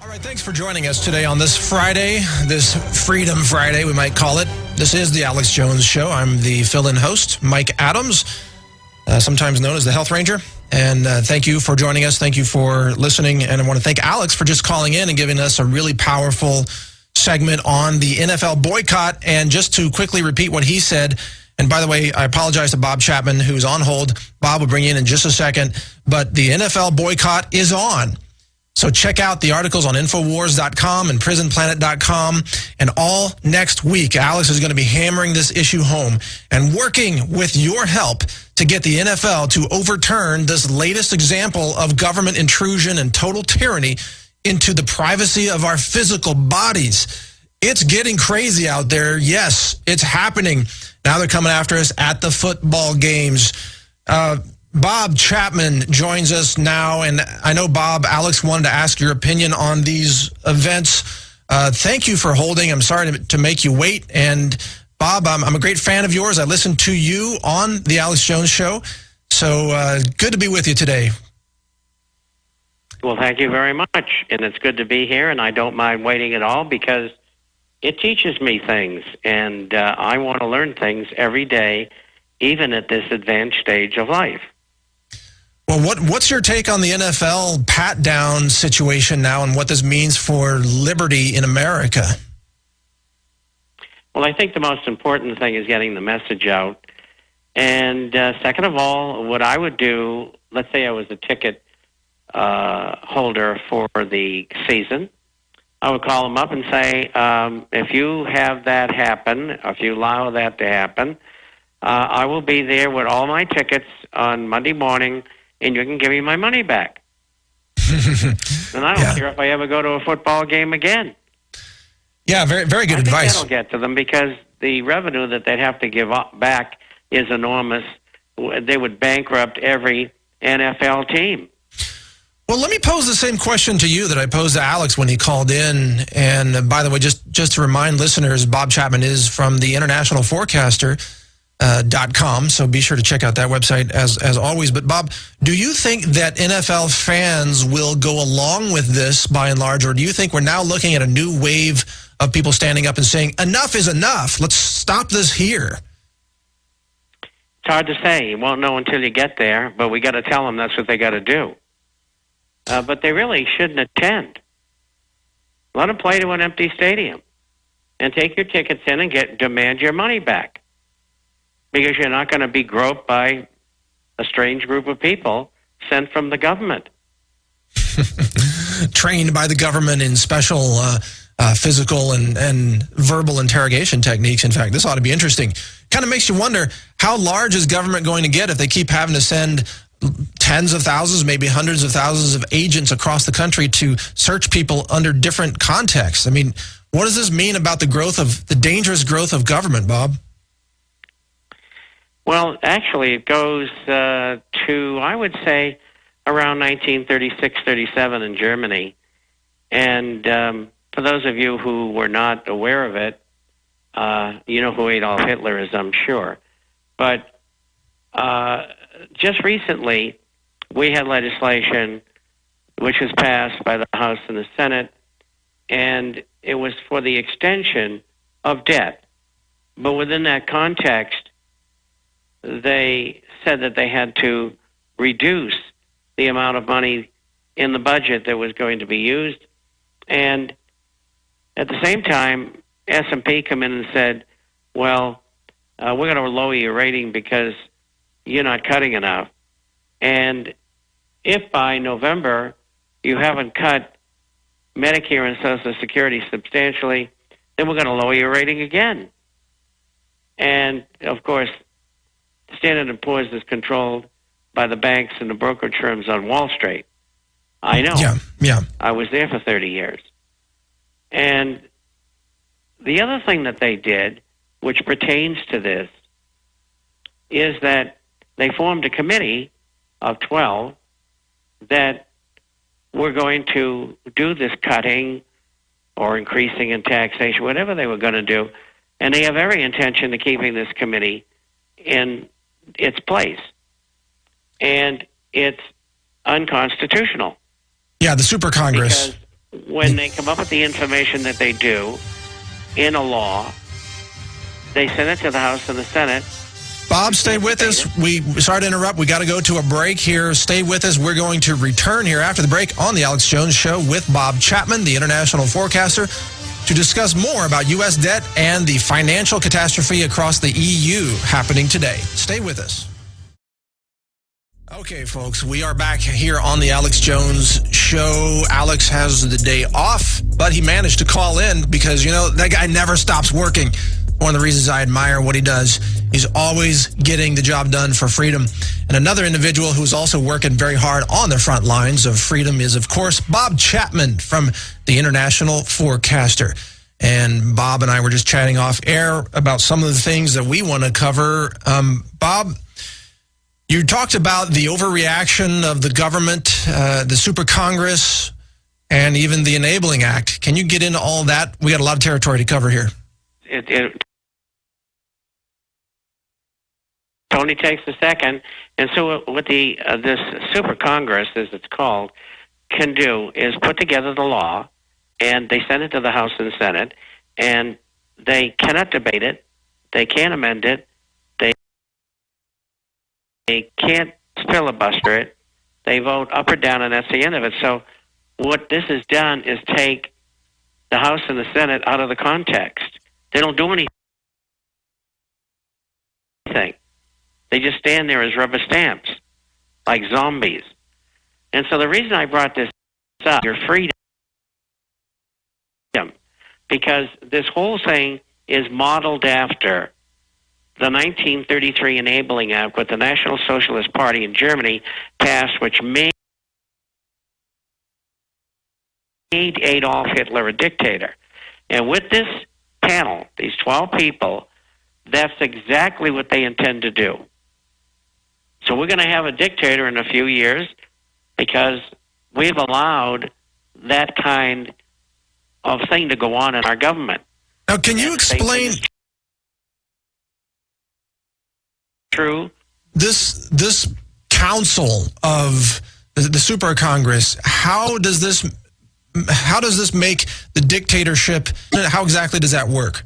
All right, thanks for joining us today on this Friday, this Freedom Friday, we might call it. This is The Alex Jones Show. I'm the fill-in host, Mike Adams, sometimes known as the Health Ranger. And thank you for joining us. Thank you for listening. And I want to thank Alex for just calling in and giving us a really powerful segment on the NFL boycott. And just to quickly repeat what he said, and by the way, I apologize to Bob Chapman, who's on hold. Bob will bring you in just a second. But the NFL boycott is on. So check out the articles on Infowars.com and PrisonPlanet.com. And all next week, Alex is going to be hammering this issue home and working with your help to get the NFL to overturn this latest example of government intrusion and total tyranny into the privacy of our physical bodies. It's getting crazy out there. Yes, it's happening. Now they're coming after us at the football games. Bob Chapman joins us now, and I know, Bob, Alex wanted to ask your opinion on these events. Thank you for holding. I'm sorry to make you wait. And, Bob, I'm a great fan of yours. I listen to you on The Alex Jones Show, so good to be with you today. Well, thank you very much, and it's good to be here, and I don't mind waiting at all because it teaches me things, and I want to learn things every day, even at this advanced stage of life. Well, what's your take on the NFL pat-down situation now and what this means for liberty in America? Well, I think the most important thing is getting the message out. And second of all, what I would do, let's say I was a ticket holder for the season, I would call them up and say, if you have that happen, if you allow that to happen, I will be there with all my tickets on Monday morning, and you can give me my money back. And I don't care if I ever go to a football game again. Yeah, very, very good advice. I think that'll get to them because the revenue that they'd have to give back is enormous. They would bankrupt every NFL team. Well, let me pose the same question to you that I posed to Alex when he called in. And by the way, just to remind listeners, Bob Chapman is from the International Forecaster. .com, so be sure to check out that website as always. But Bob, do you think that NFL fans will go along with this by and large, or do you think we're now looking at a new wave of people standing up and saying, enough is enough, let's stop this here? It's hard to say. You won't know until you get there, but we got to tell them that's what they got to do. But they really shouldn't attend. Let them play to an empty stadium and take your tickets in and demand your money back. Because you're not going to be groped by a strange group of people sent from the government. Trained by the government in special physical and verbal interrogation techniques. In fact, this ought to be interesting. Kind of makes you wonder, how large is government going to get if they keep having to send tens of thousands, maybe hundreds of thousands of agents across the country to search people under different contexts? I mean, what does this mean about the dangerous growth of government, Bob? Well, actually, it goes to, I would say, around 1936, 37 in Germany. And for those of you who were not aware of it, you know who Adolf Hitler is, I'm sure. But just recently, we had legislation which was passed by the House and the Senate, and it was for the extension of debt. But within that context, they said that they had to reduce the amount of money in the budget that was going to be used. And at the same time, S&P come in and said, well, we're going to lower your rating because you're not cutting enough. And if by November you haven't cut Medicare and Social Security substantially, then we're going to lower your rating again. And, of course, Standard & Poor's is controlled by the banks and the brokerage firms on Wall Street. I know. Yeah. I was there for 30 years. And the other thing that they did, which pertains to this, is that they formed a committee of 12 that were going to do this cutting or increasing in taxation, whatever they were going to do. And they have every intention of keeping this committee in its place. And it's unconstitutional. Yeah, the Super Congress. Because when they come up with the information that they do in a law, they send it to the House and the Senate. Bob, stay with us. Sorry to interrupt. We got to go to a break here. Stay with us. We're going to return here after the break on The Alex Jones Show with Bob Chapman, the international forecaster, to discuss more about U.S. debt and the financial catastrophe across the EU happening today. Stay with us. Okay, folks, we are back here on The Alex Jones Show. Alex has the day off, but he managed to call in because, that guy never stops working. One of the reasons I admire what he does. He's always getting the job done for freedom. And another individual who's also working very hard on the front lines of freedom is, of course, Bob Chapman from the International Forecaster. And Bob and I were just chatting off air about some of the things that we want to cover. Bob, you talked about the overreaction of the government, the Super Congress, and even the Enabling Act. Can you get into all that? We got a lot of territory to cover here. It only takes a second. And so what this Super Congress, as it's called, can do is put together the law, and they send it to the House and Senate, and they cannot debate it, they can't amend it, they can't filibuster it, they vote up or down, and that's the end of it. So what this has done is take the House and the Senate out of the context. They don't do anything. They just stand there as rubber stamps, like zombies. And so the reason I brought this up, your freedom, because this whole thing is modeled after the 1933 Enabling Act, what the National Socialist Party in Germany passed, which made Adolf Hitler a dictator. And with this panel, these 12 people, that's exactly what they intend to do. So we're going to have a dictator in a few years because we've allowed that kind of thing to go on in our government. Now, can you explain true this council of the Super Congress? How does this make the dictatorship? How exactly does that work?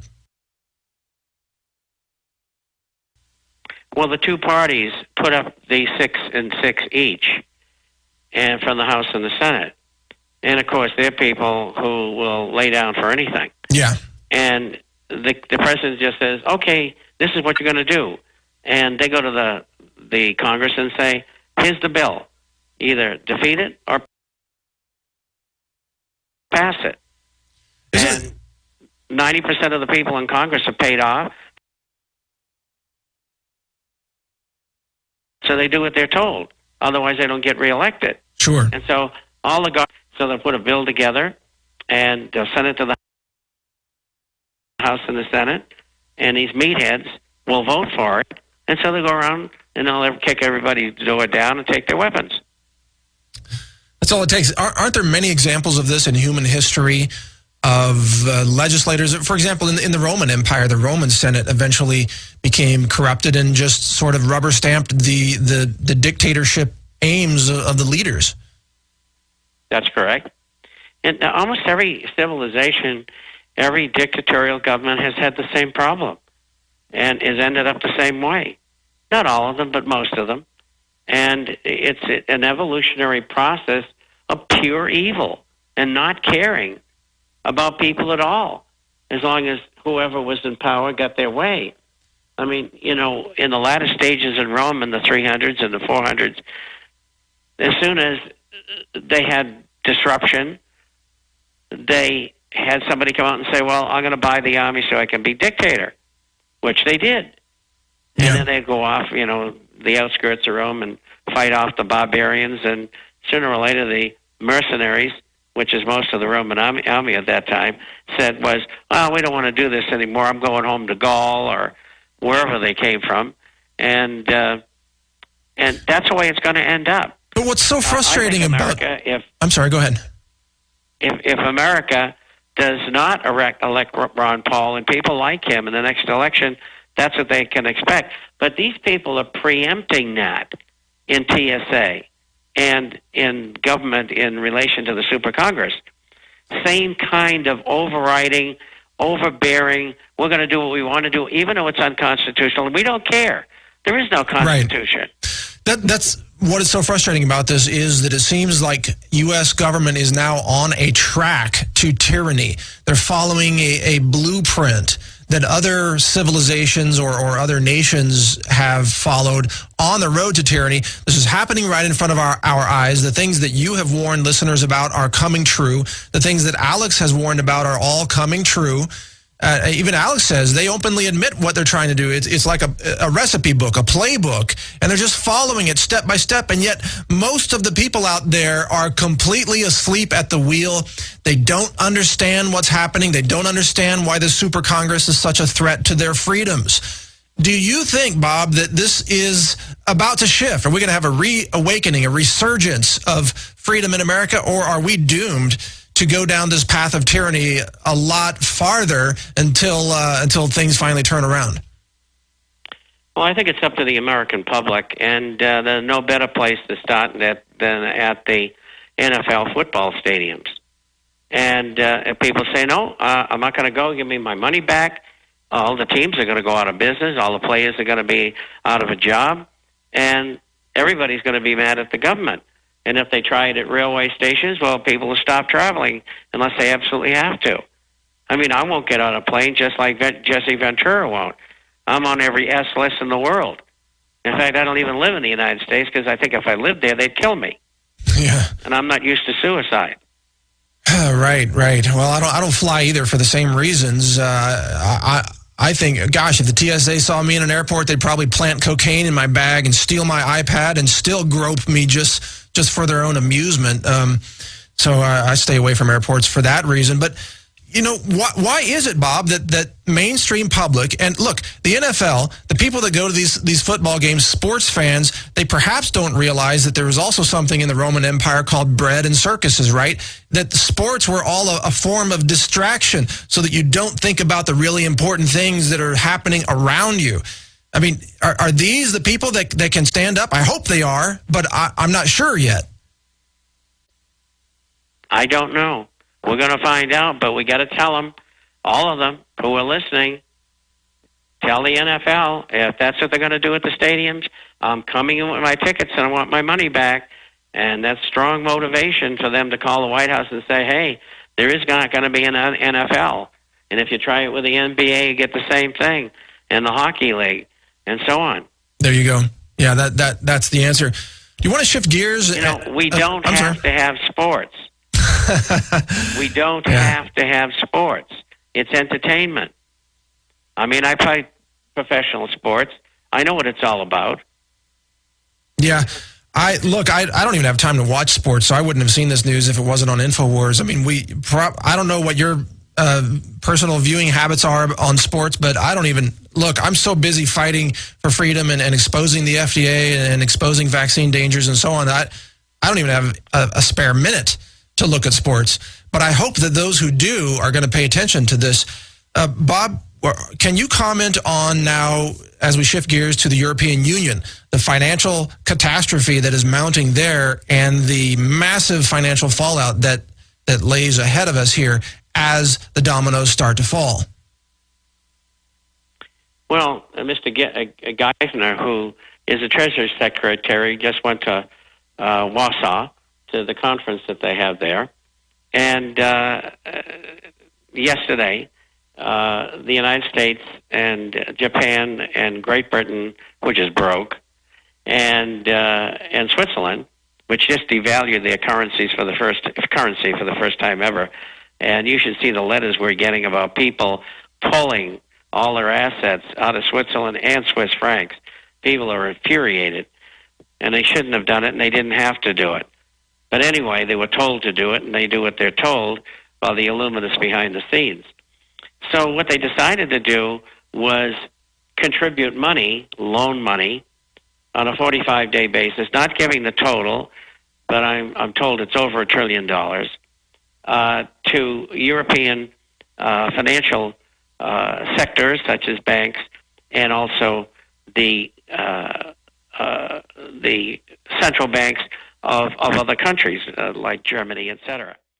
Well, the two parties put up the 6 and 6 each, and from the House and the Senate. And of course, they're people who will lay down for anything. Yeah. And the president just says, "Okay, this is what you're going to do," and they go to the Congress and say, "Here's the bill. Either defeat it or pass it." And 90% of the people in Congress are paid off. So they do what they're told. Otherwise, they don't get reelected. Sure. And so so they'll put a bill together, and they'll send it to the House and the Senate, and these meatheads will vote for it. And so they go around, and they'll kick everybody's door down and take their weapons. That's all it takes. Aren't there many examples of this in human history of legislators? For example, in the Roman Empire, the Roman Senate eventually became corrupted and just sort of rubber stamped the dictatorship aims of the leaders. That's correct. And almost every civilization, every dictatorial government has had the same problem and has ended up the same way. Not all of them, but most of them. And it's an evolutionary process of pure evil and not caring about people at all, as long as whoever was in power got their way. I mean, in the latter stages in Rome in the 300s and the 400s, as soon as they had disruption, they had somebody come out and say, "Well, I'm going to buy the army so I can be dictator," which they did. Yeah. And then they'd go off, the outskirts of Rome and fight off the barbarians, and sooner or later the mercenaries, which is most of the Roman army at that time, said was, "Oh, we don't want to do this anymore. I'm going home to Gaul," or wherever they came from. And that's the way it's going to end up. But what's so frustrating about... If I'm sorry, go ahead. If America does not elect Ron Paul and people like him in the next election, that's what they can expect. But these people are preempting that in TSA and in government in relation to the Super Congress. same kind of overriding, overbearing, we're going to do what we want to do, even though it's unconstitutional, and we don't care. There is no Constitution. Right. That's what is so frustrating about this, is that it seems like U.S. government is now on a track to tyranny. They're following a blueprint that other civilizations or other nations have followed on the road to tyranny. This is happening right in front of our eyes. The things that you have warned listeners about are coming true. The things that Alex has warned about are all coming true. Even Alex says they openly admit what they're trying to do. It's like a recipe book, a playbook, and they're just following it step by step. And yet most of the people out there are completely asleep at the wheel. They don't understand what's happening. They don't understand why the Super Congress is such a threat to their freedoms. Do you think, Bob, that this is about to shift? Are we going to have a reawakening, a resurgence of freedom in America, or are we doomed to go down this path of tyranny a lot farther until things finally turn around? Well, I think it's up to the American public, and there's no better place to start than at the NFL football stadiums. And if people say, no, I'm not going to go, give me my money back, all the teams are going to go out of business, all the players are going to be out of a job, and everybody's going to be mad at the government. And if they try it at railway stations, well, people will stop traveling unless they absolutely have to. I mean, I won't get on a plane just like Jesse Ventura won't. I'm on every S list in the world. In fact, I don't even live in the United States because I think if I lived there, they'd kill me. Yeah. And I'm not used to suicide. Right. Well, I don't fly either for the same reasons. I think, gosh, if the TSA saw me in an airport, they'd probably plant cocaine in my bag and steal my iPad and still grope me just for their own amusement. So I stay away from airports for that reason. But, you know, why is it, Bob, that mainstream public, and look, the NFL, the people that go to these football games, sports fans, they perhaps don't realize that there was also something in the Roman Empire called bread and circuses, right? That the sports were all a form of distraction so that you don't think about the really important things that are happening around you. I mean, are these the people that can stand up? I hope they are, but I'm not sure yet. I don't know. We're going to find out, but we got to tell them, all of them who are listening, tell the NFL, if that's what they're going to do at the stadiums, I'm coming in with my tickets and I want my money back. And that's strong motivation for them to call the White House and say, hey, there is not going to be an NFL. And if you try it with the NBA, you get the same thing, and the hockey league, and so on. There you go. Yeah, that's the answer. Do you want to shift gears? You know, we don't have to have sports. We don't have to have sports. It's entertainment. I mean, I play professional sports. I know what it's all about. Yeah. I don't even have time to watch sports, so I wouldn't have seen this news if it wasn't on InfoWars. I mean, I don't know what your personal viewing habits are on sports, but I don't even look. I'm so busy fighting for freedom and exposing the FDA and exposing vaccine dangers and so on. I don't even have a spare minute to look at sports. But I hope that those who do are going to pay attention to this. Bob, can you comment on now, as we shift gears to the European Union, the financial catastrophe that is mounting there and the massive financial fallout that lays ahead of us here as the dominoes start to fall? Well, Mr. Geithner, who is the Treasury Secretary, just went to Warsaw to the conference that they have there. And yesterday, the United States and Japan and Great Britain, which is broke, and Switzerland, which just devalued their currency for the first time ever. And you should see the letters we're getting about people pulling all their assets out of Switzerland and Swiss francs. People are infuriated, and they shouldn't have done it, and they didn't have to do it. But anyway, they were told to do it, and they do what they're told by the Illuminists behind the scenes. So what they decided to do was contribute money, loan money, on a 45-day basis, not giving the total, but I'm told it's over $1 trillion, to European financial sectors such as banks and also the central banks of other countries like Germany, etc.